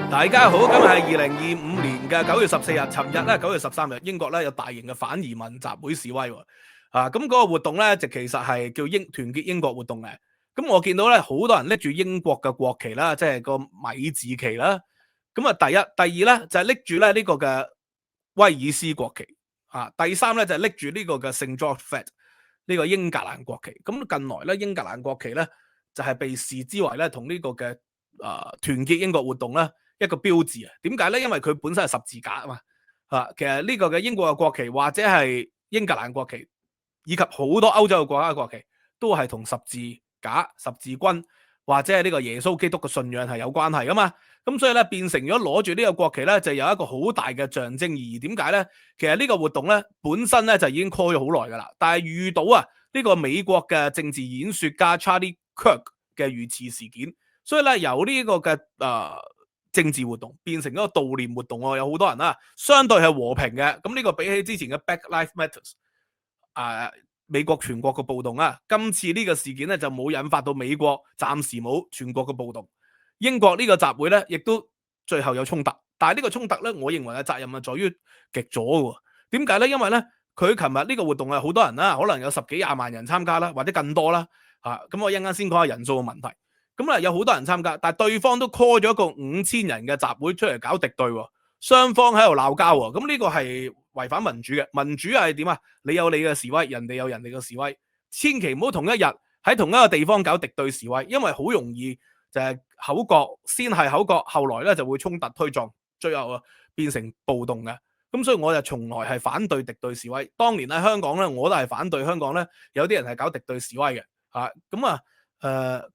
大家好，今日係2025年嘅9月14日，尋日咧9月13日，英國咧有大型嘅反移民集會示威喎。咁嗰個活動咧就其實係叫團結英國活動嘅。咁我見到咧好多人拎住英國嘅國旗啦，即係個米字旗啦。咁啊，第一、第二咧就係拎住咧呢個嘅威爾斯國旗。第三咧就係拎住呢個嘅聖 George Flag 呢個英格蘭國旗。咁近來咧英格蘭國旗咧就係被視之為咧同呢個嘅團結英國活動咧一個標誌啊。點解咧？因為佢本身係十字架啊嘛。其實呢個嘅英國嘅國旗或者係英格蘭國旗，以及好多歐洲嘅國家嘅國旗，都係同十字架、十字軍或者係呢個耶穌基督嘅信仰係有關係噶嘛。咁所以咧變成咗攞住呢個國旗咧，就有一個好大嘅象徵意義。點解咧？其實呢個活動咧本身咧就已經 call 咗好耐噶啦，但係遇到呢個美國嘅政治演說家 Charlie Kirk 嘅遇刺事件，所以咧由呢個嘅政治活動變成一個悼念活動，有好多人相對係和平嘅。咁呢個比起之前嘅 Black Lives Matter 美國全國嘅暴動今次呢個事件咧就冇引發到美國暫時冇全國嘅暴動。英國呢個集會咧亦都最後有衝突，但係呢個衝突咧，我認為嘅責任係在於極左嘅。點解咧？因為咧佢琴日呢個活動係好多人可能有10幾20萬人參加啦，或者更多啦。咁我一陣間先講下人數嘅問題。咁有好多人參加，但係對方都 call 咗一個5000人嘅集會出嚟搞敵對，雙方喺度鬧交。咁呢個係違反民主嘅。民主係點啊？你有你嘅示威，人哋有人哋嘅示威，千祈唔好同一日喺同一個地方搞敵對示威，因為好容易就係口角，先係口角，後來咧就會衝突推撞，最後變成暴動嘅。咁所以我就從來係反對敵對示威。當年喺香港咧，我都係反對香港咧有啲人係搞敵對示威嘅。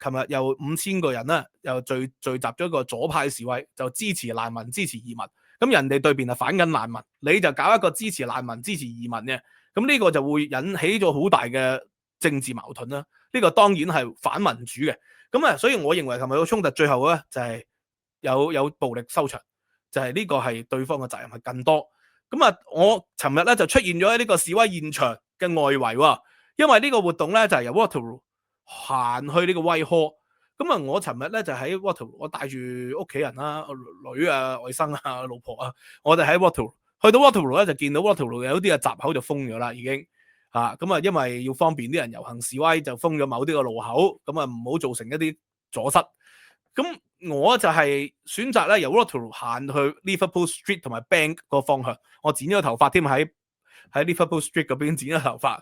琴日有5000個人咧，又聚集咗一個左派示威，就支持難民、支持移民。咁人哋對面係反緊難民，你就搞一個支持難民、支持移民嘅，咁呢個就會引起咗好大嘅政治矛盾啦。呢個當然係反民主嘅。咁所以我認為琴日個衝突最後咧就係有暴力收場，就係呢個係對方嘅責任係更多。我尋日咧就出現咗喺呢個示威現場嘅外圍喎，因為呢個活動咧就係由 Waterloo 行去呢個威呵。我尋日咧就喺 Waterloo， 我帶住屋企人啦、女外甥老婆我哋喺 Waterloo， 去到 Waterloo 咧就見到 Waterloo 有啲嘅閘口就封咗啦，已經因為要方便啲人遊行示威，就封咗某啲嘅路口，唔好造成一啲阻塞。咁我就係選擇咧由 Waterloo 行去 Liverpool Street 同埋 Bank 個方向，我剪咗個頭髮添，喺 Liverpool Street 嗰邊剪咗頭髮。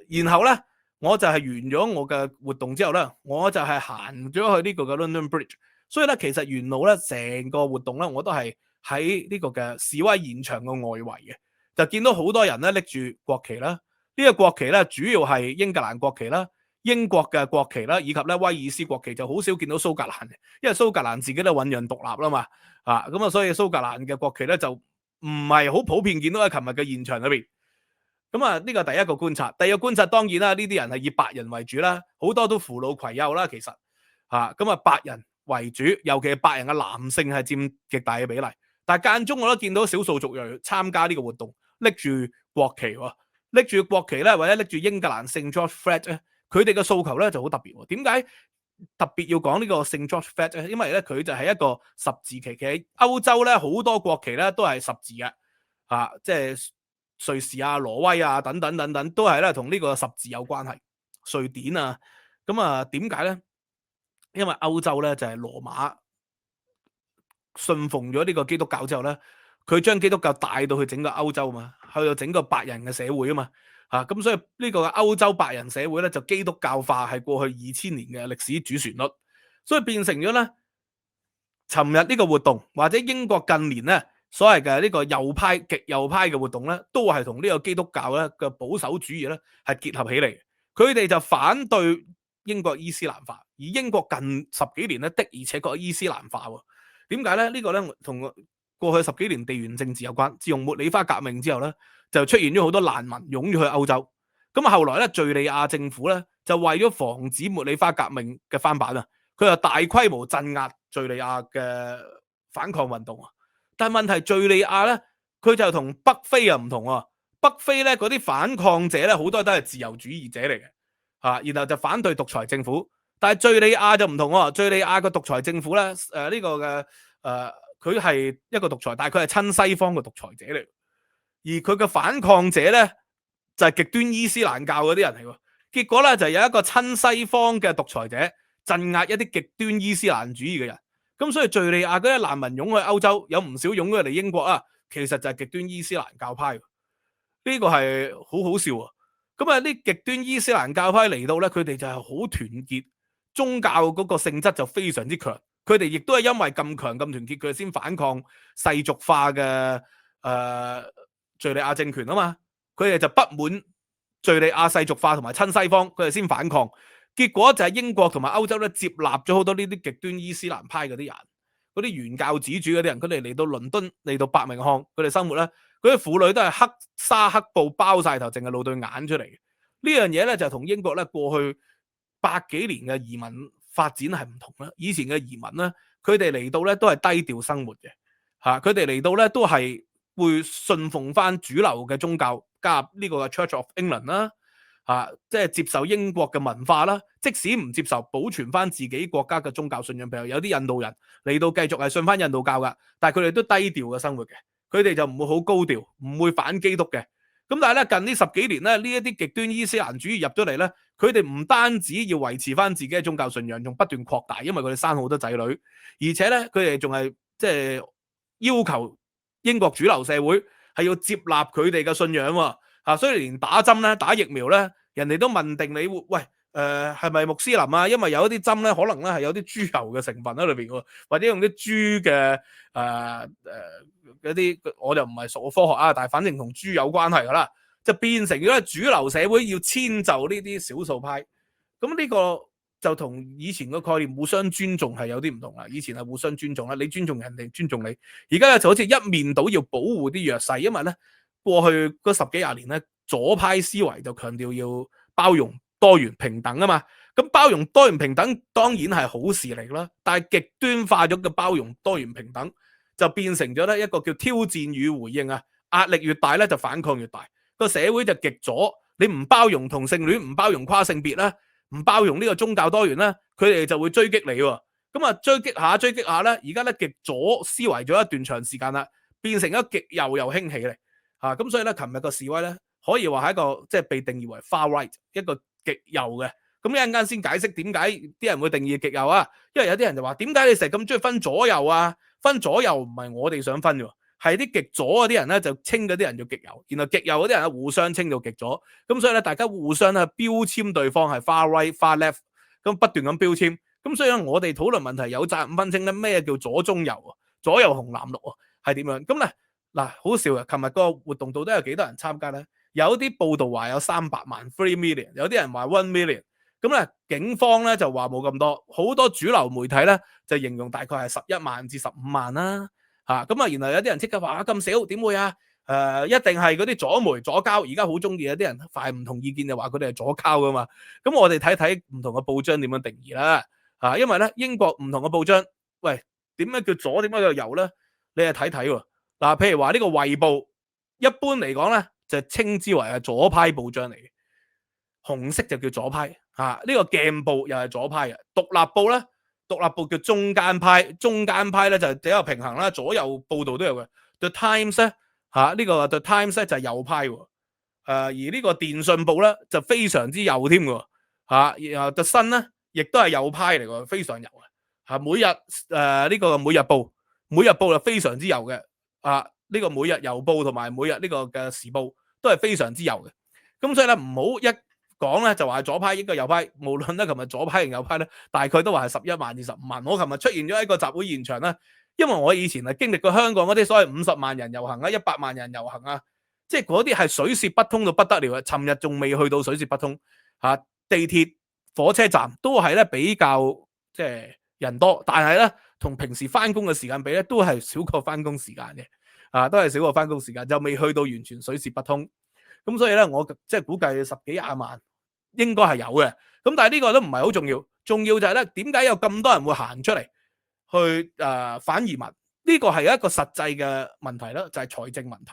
然後咧我就係完咗我嘅活動之後咧，我就係行咗去呢個嘅 London Bridge。所以咧其實沿路咧成個活動咧我都係喺呢個嘅示威現場嘅外圍嘅，就見到好多人咧拎住國旗啦。呢個國旗咧主要係英格蘭國旗啦、英國嘅國旗啦，以及咧威爾斯國旗，就好少見到蘇格蘭嘅，因為蘇格蘭自己都醞釀獨立啦嘛。所以蘇格蘭嘅國旗咧就唔係好普遍見到喺琴日嘅現場裏邊。呢個第一個觀察。第二個觀察當然啦，呢啲人係以白人為主啦，好多都扶老攜幼啦。其實白人為主，尤其係白人嘅男性係佔極大嘅比例。但係間中我都見到少數族裔參加呢個活動，拎住國旗喎，拎住國旗咧，或者拎住英格蘭聖 George Flag 咧，佢哋嘅訴求咧就好特別。點解特別要講呢個聖 George Flag 咧？因為咧佢就係一個十字旗。其實歐洲咧好多國旗咧都係十字嘅，即係瑞士挪威等等等等，都係咧同呢個十字有關係。瑞典點解咧？因為歐洲咧就係羅馬信奉咗呢個基督教之後咧，佢將基督教帶到去整個歐洲嘛，去到整個白人嘅社會啊嘛。咁所以呢個歐洲白人社會咧就基督教化，係過去2000年嘅歷史主旋律。所以變成咗咧，尋日呢個活動或者英國近年咧所謂嘅呢個右派、極右派嘅活動咧，都係同呢個基督教咧嘅保守主義咧係結合起嚟。佢哋就反對英國伊斯蘭化，而英國近10幾年咧的而且確伊斯蘭化。點解咧？呢個咧同過去10幾年地緣政治有關。自從茉莉花革命之後咧，就出現咗好多難民湧咗去歐洲。後來咧，敍利亞政府咧就為咗防止茉莉花革命嘅翻版佢就大規模鎮壓敍利亞嘅反抗運動。但係問題敍利亞咧，佢就同北非又唔同。北非咧嗰啲反抗者咧，好多都係自由主義者嚟嘅，然後就反對獨裁政府。但係敍利亞就唔同，敍利亞個獨裁政府咧，呢個嘅佢係一個獨裁，但係佢係親西方嘅獨裁者嚟，而佢嘅反抗者咧就係極端伊斯蘭教嗰啲人嚟喎。結果咧就有一個親西方嘅獨裁者鎮壓一啲極端伊斯蘭主義嘅人。咁所以敍利亞嗰啲難民湧去歐洲，有唔少湧咗嚟英國啊，其實就係極端伊斯蘭教派。呢個係好好笑啊！咁啊，啲極端伊斯蘭教派嚟到咧，佢哋就係好團結，宗教嗰個性質就非常之強。佢哋亦都係因為咁強咁團結，佢哋先反抗世俗化嘅敍利亞政權啊嘛。佢哋就不滿敍利亞世俗化同埋親西方，佢哋先反抗。結果就係英國同埋歐洲咧接納咗好多呢啲極端伊斯蘭派嗰啲人，嗰啲原教旨主嗰啲人，佢哋嚟到倫敦，嚟到伯明翰，佢哋生活咧，嗰啲婦女都係黑紗黑布包晒頭，淨係露對眼出嚟。呢樣嘢咧就同英國咧過去百幾年嘅移民發展係唔同啦。以前嘅移民咧，佢哋嚟到咧都係低調生活嘅，佢哋嚟到咧都係會信奉翻主流嘅宗教，加入呢個 Church of England 啦。即係接受英國嘅文化啦，即使唔接受，保存翻自己國家嘅宗教信仰。譬如有啲印度人嚟到繼續係信翻印度教噶，但係佢哋都低調嘅生活嘅，佢哋就唔會好高調，唔會反基督嘅。咁但係咧近呢十幾年咧，呢一啲極端伊斯蘭主義入咗嚟咧，佢哋唔單止要維持翻自己嘅宗教信仰，仲不斷擴大，因為佢哋生好多仔女，而且咧佢哋仲係即係要求英國主流社會係要接納佢哋嘅信仰喎。所以連打針咧、打疫苗咧，人哋都問定你喂係咪穆斯林啊？因為有一啲針咧，可能咧係有啲豬油嘅成分喺裏邊喎，或者用啲豬嘅嗰啲，我就唔係熟科學啊，但係反正同豬有關係噶啦，就變成咗主流社會要遷就呢啲少數派。咁呢個就同以前個概念互相尊重係有啲唔同啦。以前係互相尊重啦，你尊重人哋，尊重你。而家咧就好似一面倒要保護啲弱勢，因為咧過去嗰十幾廿年咧，左派思維就強調要包容、多元、平等啊嘛。咁包容、多元、平等當然係好事嚟啦，但係極端化咗嘅包容、多元、平等就變成咗咧一個叫挑戰與回應啊。壓力越大咧，就反抗越大。個社會就極左，你唔包容同性戀，唔包容跨性別啦，唔包容呢個宗教多元啦，佢哋就會追擊你喎。咁啊追擊下咧，而家咧極左思維咗一段長時間啦，變成咗極右又興起嚟。咁所以咧，琴日個示威咧，可以話係一個即係被定義為 far right 一個極右嘅。咁一陣間先解釋點解啲人會定義極右啊？因為有啲人就話點解你成日咁中意分左右啊？分左右唔係我哋想分嘅，係啲極左嗰啲人咧就稱嗰啲人做極右，然後極右嗰啲人咧互相稱做極左。咁所以咧，大家互相咧標籤對方係 far right、far left， 咁不斷咁標籤。咁所以咧，我哋討論問題有責任分清咧咩叫左中右啊？左右紅藍綠啊，係點樣？咁咧。嗱，好笑啊！琴日個活動度都有幾多人參加咧？有啲報道話有300萬 3 million， 有啲人話1 million。咁咧，警方咧就話冇咁多，好多主流媒體咧就形容大概係11萬至15萬啦。咁啊，然後有啲人即刻話咁少，點會啊？一定係嗰啲左媒左膠，而家好中意有啲人快唔同意見就話佢哋係左膠噶嘛。咁我哋睇睇唔同嘅報章點樣定義啦。因為咧英國唔同嘅報章，喂，點解叫左？點解叫右咧？你係睇睇喎。嗱，譬如話呢個衛報，一般嚟講咧就稱之為係左派報章嚟嘅，紅色就叫左派。呢個鏡報又係左派嘅，獨立報咧，獨立報叫中間派，中間派咧就比較平衡啦，左右報道都有嘅。The Times 咧，呢個 The Times 咧就係右派喎，而呢個電訊報咧就非常之右添嘅，然後 The Sun 咧亦都係右派嚟嘅，非常右嘅。每日呢個每日報就非常之右嘅。呢個每日郵報同埋每日呢個嘅時報都係非常之右嘅。咁所以咧唔好一講咧就話係左派應該右派，無論咧琴日左派定右派咧，大概都話係11萬至15萬。我琴日出現咗喺個集會現場咧，因為我以前係經歷過香港嗰啲所謂50萬人遊行啊、100萬人遊行啊，即係嗰啲係水泄不通到不得了啊！尋日仲未去到水泄不通，地鐵、火車站都係咧比較即係人多，但係咧同平時翻工嘅時間比咧都係少過翻工時間嘅，都係少過翻工時間，就未去到完全水泄不通。咁所以咧，我即係估計10幾20萬應該係有嘅。咁但係呢個都唔係好重要，重要就係咧點解有咁多人會行出嚟去反移民？呢個係一個實際嘅問題啦，就係財政問題。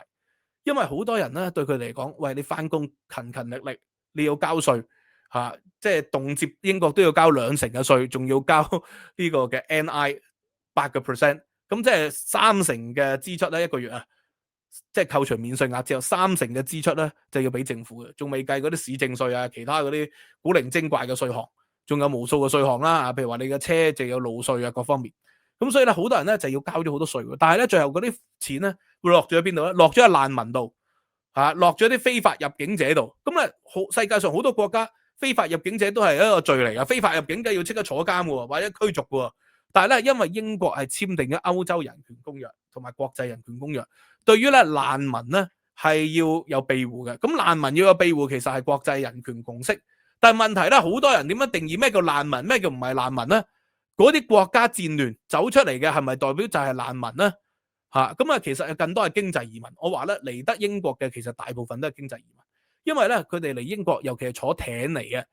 因為好多人咧對佢嚟講，喂，你翻工勤勤力力，你要交稅。即係動輒英國都要交2成嘅稅，仲要交呢個嘅 NI 8%，咁即係30%嘅支出咧一個月啊，即係扣除免稅額之後，30%嘅支出咧就要俾政府嘅，仲未計嗰啲市政稅啊，其他嗰啲古靈精怪嘅稅項，仲有無數嘅稅項啦，譬如話你嘅車就有路稅啊，各方面。咁所以咧，好多人咧就要交咗好多稅，但係咧最後嗰啲錢咧會落咗喺邊度咧？落咗喺難民度，落咗啲非法入境者度。咁咧，世界上好多國家非法入境者都係一個罪嚟噶，非法入境者要即刻坐監嘅，或者驅逐嘅。但係咧，因為英國係簽訂咗歐洲人權公約同埋國際人權公約，對於咧難民咧係要有庇護嘅。咁難民要有庇護，其實係國際人權共識。但係問題咧，好多人點樣定義咩叫難民，咩叫唔係難民咧？嗰啲國家戰亂走出嚟嘅係咪代表就係難民咧？咁啊，其實更多係經濟移民。我話咧嚟得英國嘅其實大部分都係經濟移民，因為咧佢哋嚟英國，尤其係坐艇嚟嘅，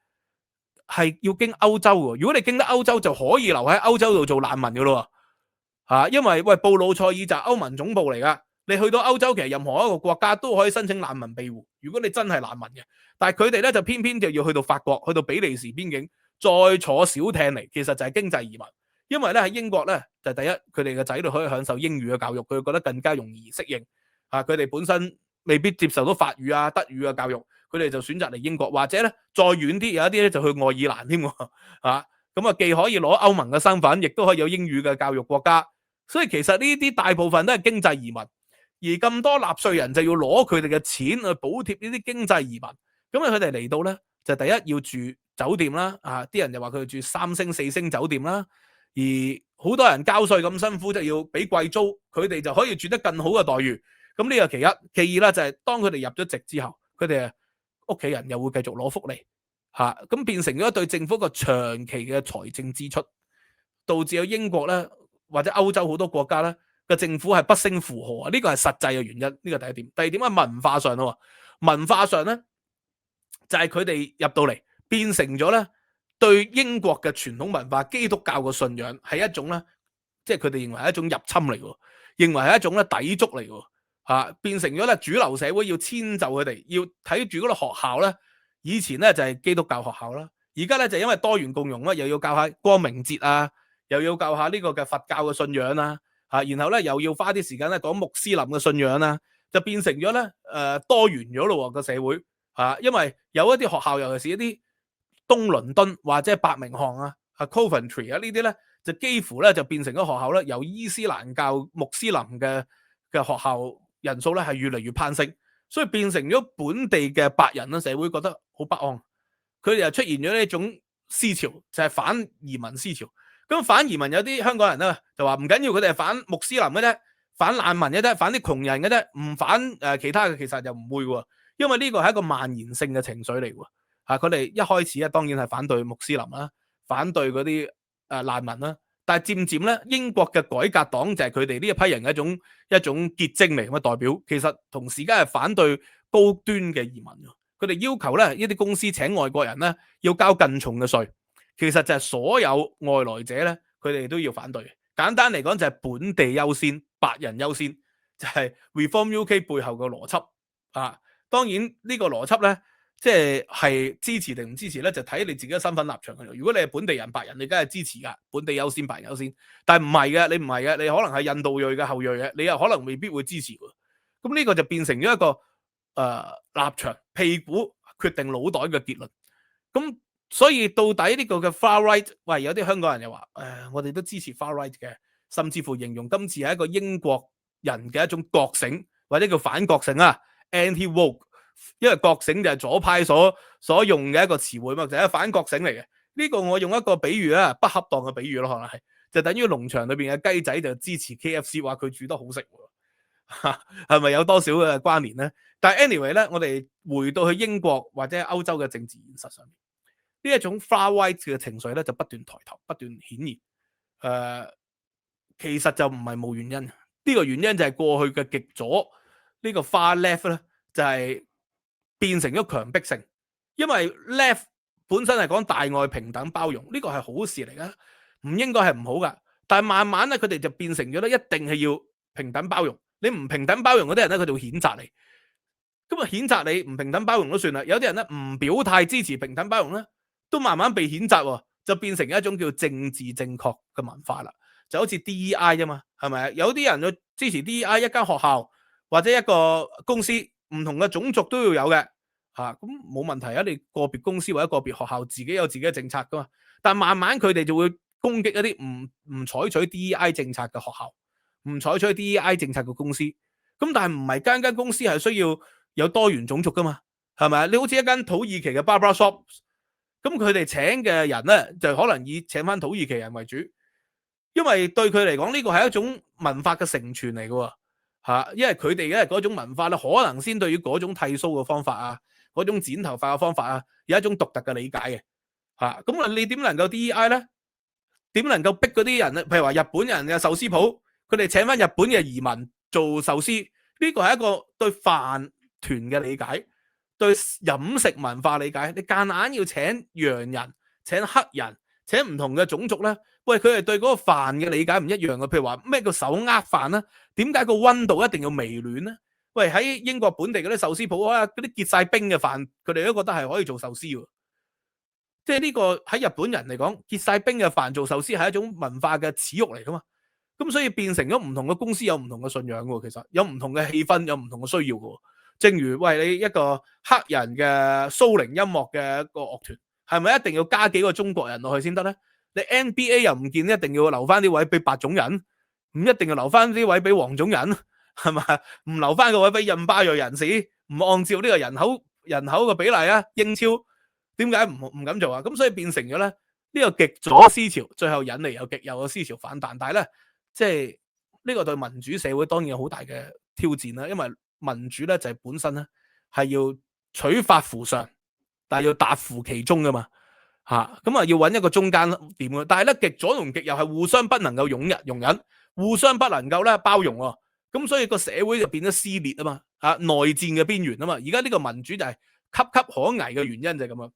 係要經歐洲嘅。如果你經得歐洲，就可以留喺歐洲度做難民嘅咯。因為喂，布魯塞爾就係歐盟總部嚟噶，你去到歐洲其實任何一個國家都可以申請難民庇護。如果你真係難民嘅，但係佢哋咧就偏偏就要去到法國，去到比利時邊境。再坐小艇嚟，其實就係經濟移民。因為咧喺英國咧，就第一佢哋嘅仔女可以享受英語嘅教育，佢覺得更加容易適應。佢哋本身未必接受到法語啊、德語嘅教育，佢哋就選擇嚟英國，或者咧再遠啲，有一啲咧就去愛爾蘭添。咁啊，既可以攞歐盟嘅身份，亦都可以有英語嘅教育國家。所以其實呢啲大部分都係經濟移民，而咁多納稅人就要攞佢哋嘅錢去補貼呢啲經濟移民。咁佢哋嚟到咧，就第一要住酒店啦，啲人就話佢哋住3星4星酒店啦，而好多人交稅咁辛苦，就要俾貴租，佢哋就可以住得更好嘅待遇。咁呢個其一，其二啦就係當佢哋入咗籍之後，佢哋屋企人又會繼續攞福利，咁變成咗對政府一個長期嘅財政支出，導致有英國咧或者歐洲好多國家咧嘅政府係不勝負荷。呢個係實際嘅原因，呢個第一點。第二點係文化上咯，文化上咧就係佢哋入到嚟。變成咗咧，對英國嘅傳統文化、基督教嘅信仰係一種咧，即係佢哋認為係一種入侵嚟嘅，認為係一種咧抵觸嚟嘅，變成咗咧主流社會要遷就佢哋，要睇住嗰個學校咧。以前咧就係基督教學校啦，而家咧就因為多元共融啦，又要教下光明節啊，又要教下呢個嘅佛教嘅信仰啦，然後咧又要花啲時間咧講穆斯林嘅信仰啦，就變成咗咧多元咗咯個社會，因為有一啲學校，尤其是一啲東倫敦或者伯明翰啊、Coventry 啊呢啲咧，就幾乎咧就變成咗學校咧，由伊斯蘭教穆斯林嘅學校人數咧係越嚟越攀升，所以變成咗本地嘅白人咧社會覺得好不安，佢哋又出現咗呢種思潮，就係反移民思潮。咁反移民有啲香港人咧就話唔緊要，佢哋係反穆斯林嘅啫，反難民嘅啫，反啲窮人嘅啫，唔反其他嘅，其實就唔會喎，因為呢個係一個蔓延性嘅情緒嚟喎。佢哋一開始當然係反對穆斯林啦，反對嗰啲難民啦，但係漸漸咧，英國嘅改革黨就係佢哋呢一批人嘅一種結晶嚟嘅代表，其實同時間係反對高端嘅移民，佢哋要求咧呢啲公司請外國人咧要交更重嘅稅，其實就係所有外來者咧佢哋都要反對。簡單嚟講就係本地優先、白人優先，就係 Reform UK 背後嘅邏輯。當然呢個邏輯咧。即係支持定唔支持咧，就睇你自己嘅身份立場。如果你係本地人白人，你梗係支持噶，本地優先白人優先。但係唔係嘅，你唔係嘅，你可能係印度裔嘅後裔嘅，你又可能未必會支持。咁呢個就變成咗一個立場，屁股決定腦袋嘅結論。咁所以到底呢個嘅 far right， 喂，有啲香港人又話我哋都支持 far right 嘅，甚至乎形容今次係一個英國人嘅一種覺醒，或者叫反覺醒啊 ，anti-woke。因為覺醒就係左派所用嘅一個詞彙嘛，就係反覺醒嚟嘅。呢個我用一個比喻啊，不恰當嘅比喻咯，可能係就等於農場裏邊嘅雞仔就支持 KFC， 話佢煮得好食，係咪有多少嘅關聯咧？但係 anyway 咧，我哋回到去英國或者歐洲嘅政治現實上面，呢一種 far right 嘅情緒咧就不斷抬頭，不斷顯現。其實就唔係冇原因，呢個原因就係過去嘅極左呢個 far left 咧就係變成咗強迫性，因為 left 本身係講大愛平等包容，呢個係好事嚟噶，唔應該係唔好噶。但係慢慢咧，佢哋就變成咗咧，一定係要平等包容。你唔平等包容嗰啲人咧，佢就會譴責你。咁啊，譴責你唔平等包容都算啦，有啲人咧唔表態支持平等包容咧，都慢慢被譴責，就變成一種叫政治正確嘅文化啦。就好似 DEI 啫嘛，係咪？有啲人就支持 DEI， 一間學校或者一個公司唔同嘅種族都要有嘅，咁冇問題啊！你個別公司或者個別學校自己有自己嘅政策噶嘛，但慢慢佢哋就會攻擊一啲唔採取 DEI 政策嘅學校，唔採取 DEI 政策嘅公司。咁但係唔係間間公司係需要有多元種族噶嘛？係咪？你好似一間土耳其嘅 Barber Shop， 咁佢哋請嘅人咧就可能以請翻土耳其人為主，因為對佢嚟講呢個係一種文化嘅承傳嚟嘅喎，因為佢哋嘅嗰種文化咧，可能先對於嗰種剃鬚嘅方法啊，嗰種剪頭髮嘅方法啊，有一種獨特嘅理解嘅咁你點能夠 DEI 咧？點能夠逼嗰啲人咧？譬如話日本人嘅壽司鋪，佢哋請翻日本嘅移民做壽司，呢個係一個對飯團嘅理解，對飲食文化理解。你夾硬要請洋人、請黑人、請唔同嘅種族咧，喂，佢哋對嗰個飯嘅理解唔一樣嘅。譬如話咩叫手握飯咧？點解個溫度一定要微暖咧？喂，喺英國本地嗰啲壽司鋪啊，嗰啲結晒冰嘅飯，佢哋都覺得係可以做壽司喎。即係呢個喺日本人嚟講，結晒冰嘅飯做壽司係一種文化嘅恥辱嚟噶嘛。咁所以變成咗唔同嘅公司有唔同嘅信仰喎，其實有唔同嘅氣氛，有唔同嘅需要嘅。正如喂，你一個黑人嘅蘇寧音樂嘅一個樂團，係咪一定要加幾個中國人落去先得咧？你 NBA 又唔見一定要留翻啲位俾白種人，唔一定要留翻啲位俾黃種人，係咪？唔留翻個位俾印巴裔人士，唔按照呢個人口嘅比例啊？英超點解唔敢做啊？咁所以變成咗咧呢個極左思潮，最後引嚟有極右嘅思潮反彈，但係咧即係呢個對民主社會當然有好大嘅挑戰啦，因為民主咧就係本身咧係要取法乎上，但係要達乎其中噶嘛咁要揾一個中間點嘅，但係咧極左同極右係互相不能夠容忍，互相不能夠咧包容喎，咁所以個社會就變咗撕裂啊嘛內戰嘅邊緣啊嘛，而家呢個民主就係岌岌可危嘅原因就係咁樣。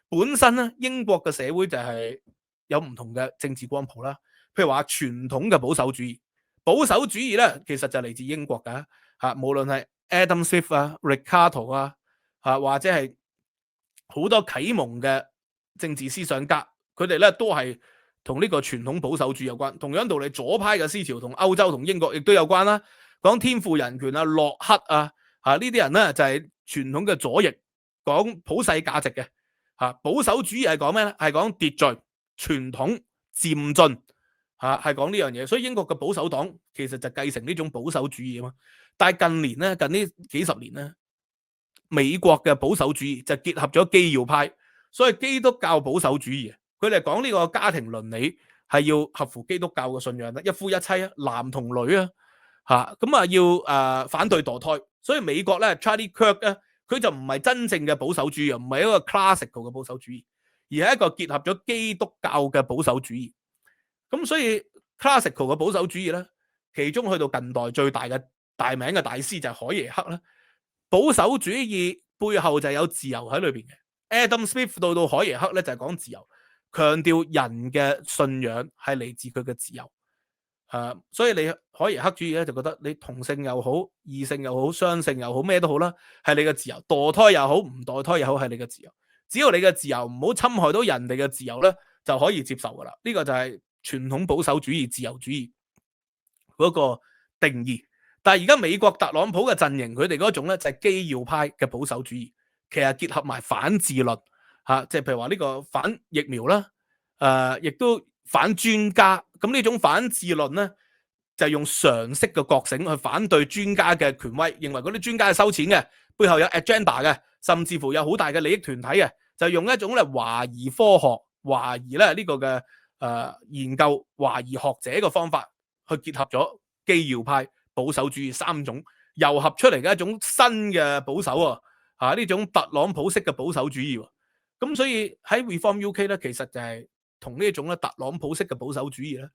本身咧英國嘅社會就係有唔同嘅政治光譜啦，譬如話傳統嘅保守主義，保守主義咧其實就嚟自英國噶無論係 Adam Smith 啊、Ricardo 啊或者係好多啟蒙嘅政治思想家，佢哋咧都係同呢個傳統保守主義有關。同樣道理，左派嘅思潮同歐洲同英國亦都有關啦。講天賦人權啊、洛克啊呢啲人咧就係傳統嘅左翼，講普世價值嘅保守主義係講咩咧？係講秩序、傳統、漸進係講呢樣嘢。所以英國嘅保守黨其實就繼承呢種保守主義啊嘛。但係近年咧，近呢幾十年咧，美國嘅保守主義就結合咗基要派，所以基督教保守主義，佢哋講呢個家庭倫理係要合乎基督教嘅信仰啦，一夫一妻啊，男同女啊，要反對墮胎。所以美國咧 Charlie Kirk 咧，佢就唔係真正嘅保守主義，唔係一個 classical 嘅保守主義，而係一個結合咗基督教嘅保守主義。咁所以 classical 嘅保守主義咧，其中去到近代最大嘅大名嘅大師就係海耶克啦。保守主義背後就有自由喺裏邊嘅。Adam Smith 到海耶克咧就係講自由，強調人嘅信仰係嚟自佢嘅自由。所以你海耶克主義咧就覺得你同性又好，異性又好，雙性又好，咩都好啦，係你嘅自由。墮胎又好，唔墮胎又好，係你嘅自由。只要你嘅自由唔好侵害到人哋嘅自由咧，就可以接受噶啦。呢個就係傳統保守主義、自由主義嗰個定義。但係而家美國特朗普嘅陣營，佢哋嗰種咧就係基要派嘅保守主義，其實結合埋反智論即係譬如話呢個反疫苗啦，亦都反專家。咁呢種反智論咧，就係用常識嘅覺醒去反對專家嘅權威，認為嗰啲專家係收錢嘅，背後有 agenda 嘅，甚至乎有好大嘅利益團體嘅，就用一種咧懷疑科學、懷疑咧呢個嘅研究、懷疑學者嘅方法去結合咗基要派、保守主義三種糅合出嚟嘅一種新嘅保守呢種特朗普式嘅保守主義。咁所以喺 Reform UK 咧，其實就係同呢一種咧特朗普式嘅保守主義咧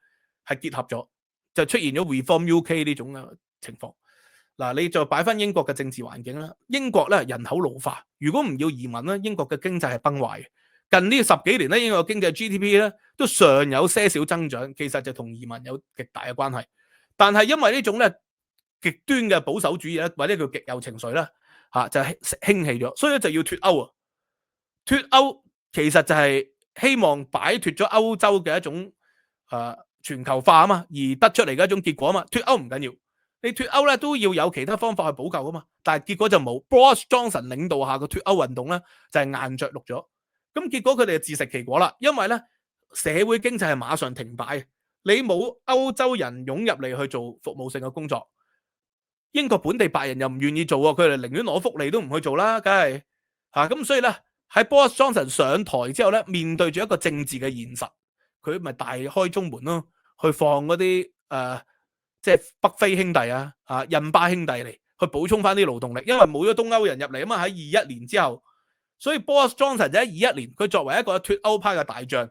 係結合咗，就出現咗 Reform UK 呢種嘅情況。嗱，你再擺翻英國嘅政治環境啦，英國咧人口老化，如果唔要移民咧，英國嘅經濟係崩壞嘅。近呢10幾年咧，英國經濟 GDP 咧都尚有些少增長，其實就同移民有極大嘅關係。但係因為呢種咧極端嘅保守主義咧，或者叫極右情緒咧就係興起咗，所以就要脫歐啊！脫歐其實就係希望擺脫咗歐洲嘅一種全球化啊嘛，而得出嚟嘅一種結果啊嘛。脱歐唔緊要，你脱歐咧都要有其他方法去補救啊嘛。但係結果就冇 Boris Johnson 領導下嘅脱歐運動咧就係硬着陸咗。咁結果佢哋就自食其果啦，因為咧社會經濟係馬上停擺，你冇歐洲人湧入嚟去做服務性嘅工作，英國本地白人又唔願意做喎，佢哋寧願攞福利都唔去做啦，梗係嚇咁，所以咧喺 Boris Johnson 上台之後咧，面對住一個政治嘅現實，佢咪大開中門咯，去放嗰啲即係北非兄弟印巴兄弟嚟去補充翻啲勞動力，因為冇咗東歐人入嚟啊嘛，喺21年之後，所以 Boris Johnson 就喺21年，佢作為一個脱歐派嘅大將，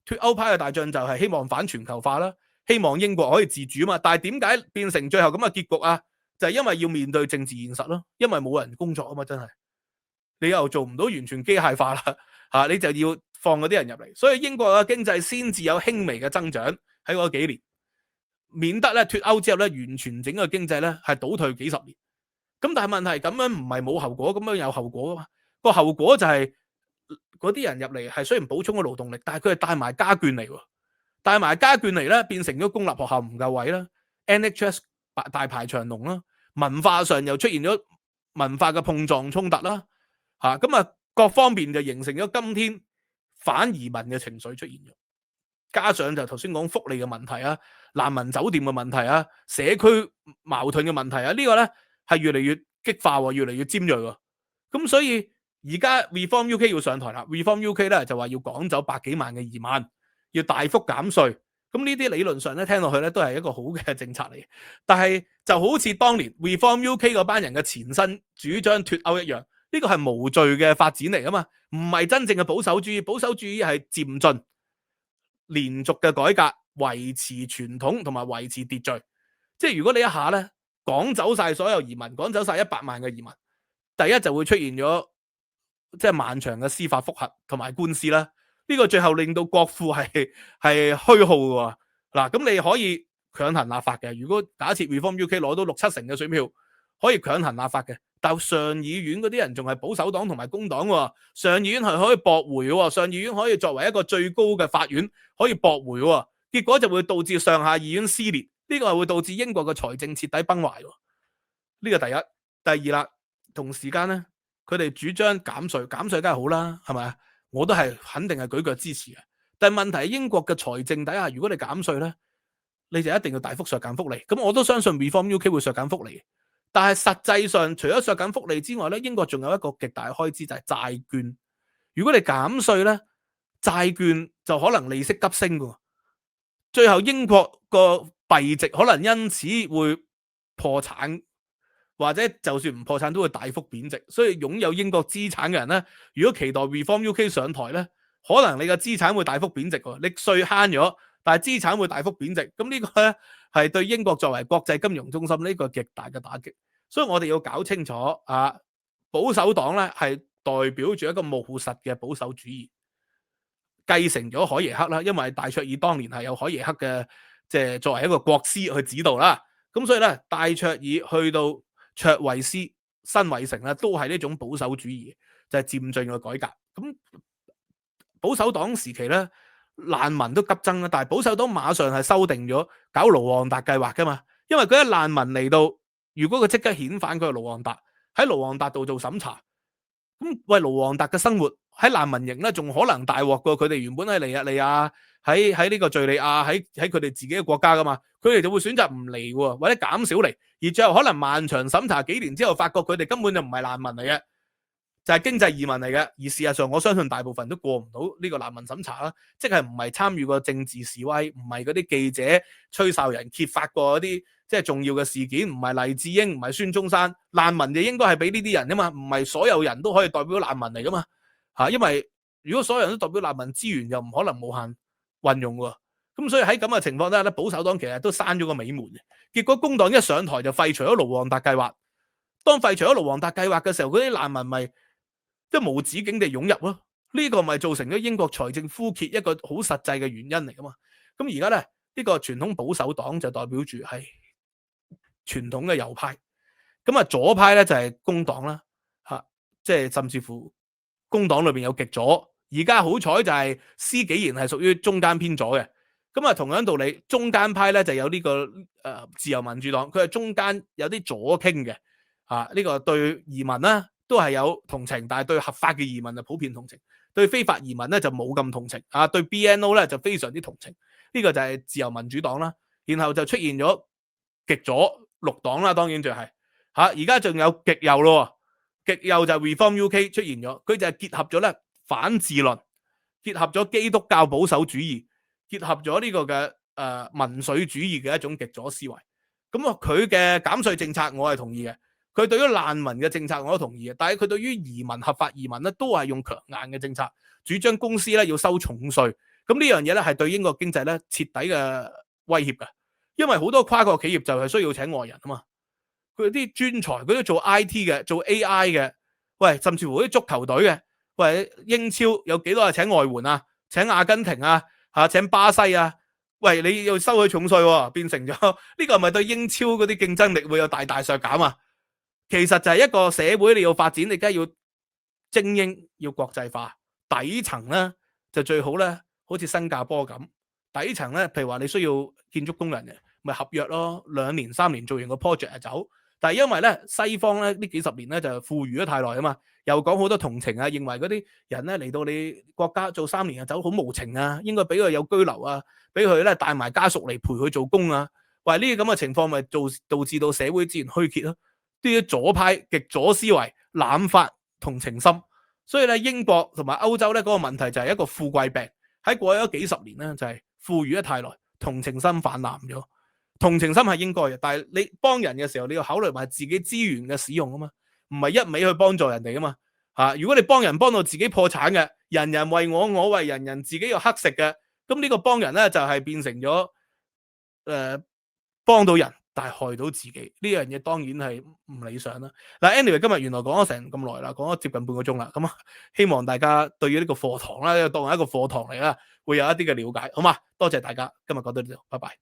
脱歐派嘅大將就係希望反全球化啦，希望英國可以自主啊嘛，但係點解變成最後咁嘅結局啊？就係因為要面對政治現實咯，因為冇人工作啊嘛，真係你又做唔到完全機械化啦，你就要放嗰啲人入嚟，所以英國嘅經濟先至有輕微嘅增長喺嗰幾年，免得咧脱歐之後咧完全整個經濟咧係倒退幾十年。咁但係問題咁樣唔係冇後果，咁樣有後果噶嘛？個後果就係嗰啲人入嚟係雖然補充咗勞動力，但係佢係帶埋家眷嚟喎，帶埋家眷嚟咧變成咗公立學校唔夠位啦 ，NHS 大排長龍啦。文化上又出現咗文化嘅碰撞衝突啦，咁啊各方面就形成咗今天反移民嘅情緒出現咗，加上就頭先講福利嘅問題啊、難民酒店嘅問題啊、社區矛盾嘅問題啊，呢個咧係越嚟越激化，越嚟越尖鋭喎。咁所以而家 Reform UK 要上台啦 ，Reform UK 咧就話要趕走100幾萬嘅移民，要大幅減稅。咁呢啲理論上咧聽落去咧都係一個好嘅政策嚟，但係就好似當年 Reform UK 嗰班人嘅前身主張脱歐一樣，呢個係無序嘅發展嚟噶嘛，唔係真正嘅保守主義。保守主義係漸進、連續嘅改革，維持傳統同埋維持秩序。即係如果你一下咧趕走晒所有移民，趕走晒100萬嘅移民，第一就會出現咗即係漫長嘅司法覆核同埋官司啦。呢個最後令到國庫係虛耗嘅嗱，咁你可以強行立法嘅。如果假設 Reform UK 攞到6-7成嘅選票，可以強行立法嘅。但上議院嗰啲人仲係保守黨同埋工黨喎，上議院係可以駁回喎，上議院可以作為一個最高嘅法院可以駁回喎，結果就會導致上下議院撕裂，呢個係會導致英國嘅財政徹底崩壞。呢個第一，第二啦，同時間咧，佢哋主張減稅，減稅梗係好啦，係咪啊？我都係肯定係舉腳支持嘅，但係問題係英國嘅財政底下，如果你減稅咧，你就一定要大幅削減福利。咁我都相信 Reform UK 會削減福利，但係實際上除咗削減福利之外咧，英國仲有一個極大開支就係債券。如果你減稅咧，債券就可能利息急升嘅，最後英國個幣值可能因此會破產。或者就算唔破產都會大幅貶值，所以擁有英國資產嘅人咧，如果期待 Reform UK 上台咧，可能你嘅資產會大幅貶值喎，你稅慳咗，但係資產會大幅貶值，咁呢個咧係對英國作為國際金融中心呢個極大嘅打擊，所以我哋要搞清楚保守黨咧係代表住一個務實嘅保守主義，繼承咗海耶克啦，因為戴卓爾當年係有海耶克嘅即係作為一個國師去指導啦，咁所以咧戴卓爾去到卓慧思、辛偉誠咧，都係呢種保守主義，就係漸進嘅改革。咁保守黨時期咧，難民都急增啦，但係保守黨馬上係修訂咗搞盧旺達計劃噶嘛，因為嗰啲難民嚟到，如果佢即刻遣返佢去盧旺達，喺盧旺達度做審查，咁喂盧旺達嘅生活喺難民營咧，仲可能大鑊過佢哋原本喺尼日利亞、喺呢個敍利亞、喺佢哋自己嘅國家噶嘛，佢哋就會選擇唔嚟喎，或者減少嚟。而最後可能漫長審查幾年之後，發覺佢哋根本就唔係難民嚟嘅，就係經濟移民嚟嘅。而事實上，我相信大部分都過唔到呢個難民審查啦，即係唔係參與過政治示威，唔係嗰啲記者吹哨人揭發過嗰啲即係重要嘅事件，唔係黎智英，唔係孫中山。難民就應該係俾呢啲人噶嘛，唔係所有人都可以代表難民嚟噶嘛因為如果所有人都代表難民，資源又唔可能無限運用喎。咁所以喺咁嘅情況底下咧，保守黨其實都閂咗個尾門嘅。結果工黨一上台就廢除咗盧旺達計劃。當廢除咗盧旺達計劃嘅時候，嗰啲難民咪即係無止境地湧入咯。呢個咪造成咗英國財政枯竭一個好實際嘅原因嚟噶嘛。咁而家咧呢個傳統保守黨就代表住係傳統嘅右派。咁左派咧就係工黨啦，即係甚至乎工黨裏邊有極左。而家好彩就係施紀賢係屬於中間偏左嘅。咁啊，同樣道理，中間派咧就有呢、個自由民主黨，佢係中間有啲左傾嘅，呢個對移民咧都係有同情，但係對合法嘅移民就普遍同情，對非法移民咧就冇咁同情，對 BNO 咧就非常之同情，呢、個就係自由民主黨啦。然後就出現咗極左綠黨啦，當然就係而家仲有極右咯，極右就 Reform UK 出現咗，佢就係結合咗咧反智論，結合咗基督教保守主義，結合咗呢個嘅民粹主義嘅一種極左思維。咁佢嘅減稅政策我係同意嘅，佢對於難民嘅政策我都同意嘅，但係佢對於移民合法移民咧都係用強硬嘅政策，主張公司咧要收重稅。咁呢樣嘢咧係對英國經濟咧徹底嘅威脅嘅，因為好多跨國企業就係需要請外人啊嘛，佢啲專才，佢都做 IT 嘅，做 AI 嘅，喂，甚至乎啲足球隊嘅，喂，英超有幾多係請外援啊？請阿根廷啊，請巴西啊，喂，你要收佢重稅喎，變成咗呢個係咪對英超嗰啲競爭力會有大大削減啊？其實就係一個社會你要發展，你梗係要精英，要國際化，底層咧就最好咧，好似新加坡咁，底層咧，譬如話你需要建築工人嘅，咪合約咯，2年3年做完個 project 就走。但係因為咧西方咧呢幾十年咧就富裕咗太耐啊嘛，又講好多同情啊，認為嗰啲人咧嚟到你國家做3年就走好無情啊，應該俾佢有居留啊，俾佢咧帶埋家屬嚟陪佢做工啊。喂，呢啲咁嘅情況咪導致到社會資源虛竭咯。啲左派極左思維濫發同情心，所以咧英國同埋歐洲咧嗰個問題就係一個富貴病，喺過去咗幾十年咧就係富裕得太耐，同情心泛濫咗。同情心係應該嘅，但係你幫人嘅時候，你要考慮埋自己資源嘅使用啊嘛，唔係一味去幫助人哋啊嘛。如果你幫人幫到自己破產嘅，人人為我，我為人人，自己要乞食嘅，咁呢個幫人咧就係變成咗幫到人，但係害到自己，呢樣嘢當然係唔理想啦。嗱，anyway 今日原來講咗成咁耐啦，講咗接近半個鐘啦，咁希望大家對於呢個課堂啦，當係一個課堂嚟啦，會有一啲嘅了解，好嘛？多謝大家，今日講到呢度，拜拜。